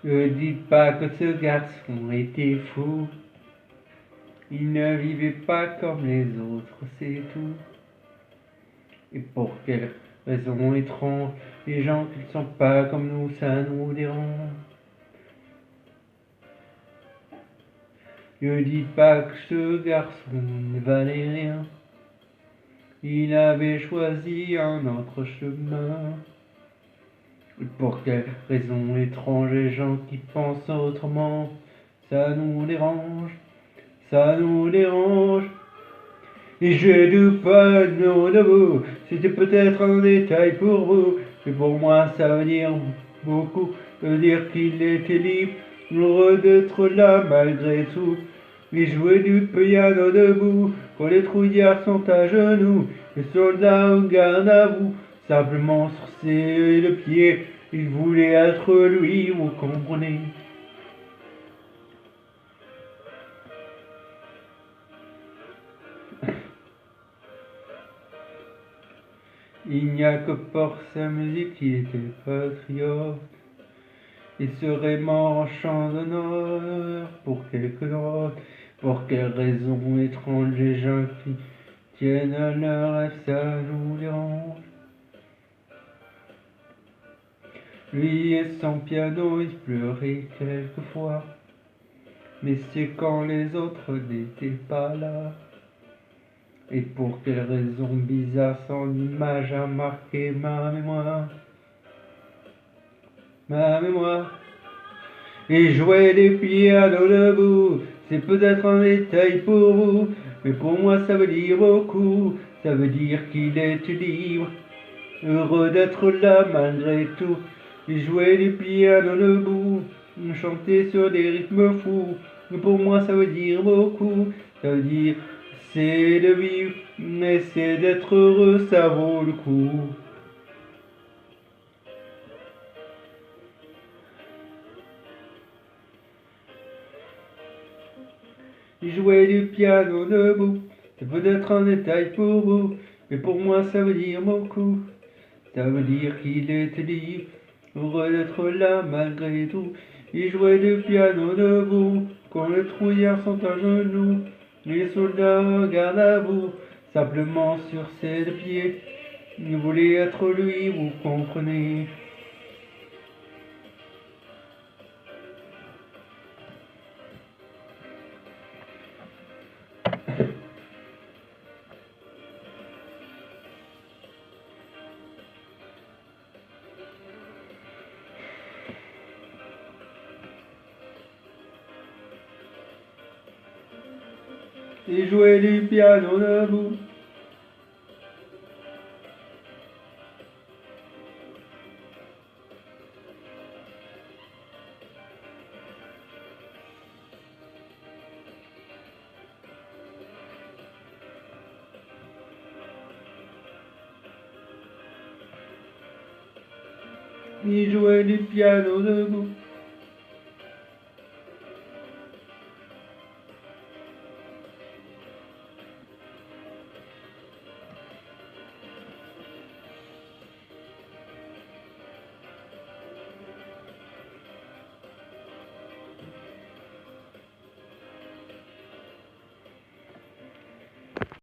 Ne dites pas que ce garçon était fou. Il ne vivait pas comme les autres, c'est tout. Et pour quelle raison étrange, les gens qui ne sont pas comme nous, ça nous dérange. Ne dites pas que ce garçon ne valait rien. Il avait choisi un autre chemin. Et pour quelle raison étrange, les gens qui pensent autrement, ça nous dérange, ça nous dérange. Et j'ai du panneau de vous, c'était peut-être un détail pour vous, mais pour moi ça veut dire beaucoup, ça veut dire qu'il était libre, heureux d'être là malgré tout. Il jouait du piano debout, quand les trouillards sont à genoux, les soldats au garde à vous, simplement sur ses deux pieds, il voulait être lui, vous comprenez. Il n'y a que pour sa musique qu'il était patriote. Il serait mort en chant d'honneur pour quelques notes. Pour quelle raison étrange les gens qui tiennent à leur rêve, ça nous dérange. Lui et son piano, il pleurait quelquefois. Mais c'est quand les autres n'étaient pas là. Et pour quelle raison bizarre son image a marqué ma mémoire. Ma mémoire. Et jouer du piano debout, c'est peut-être un détail pour vous, mais pour moi ça veut dire beaucoup, ça veut dire qu'il est libre, heureux d'être là malgré tout. Et jouer du piano debout, chanter sur des rythmes fous, mais pour moi ça veut dire beaucoup, ça veut dire c'est de vivre, mais c'est d'être heureux, ça vaut le coup. Jouer du piano debout, c'est peut-être un détail pour vous, mais pour moi ça veut dire beaucoup. Ça veut dire qu'il était libre, heureux d'être là malgré tout. Il jouait du piano debout, quand les trouillards sont à genoux, les soldats regardent à vous, simplement sur ses deux pieds. Il voulait être lui, vous comprenez. Il jouait du piano debout. Il jouait du piano debout.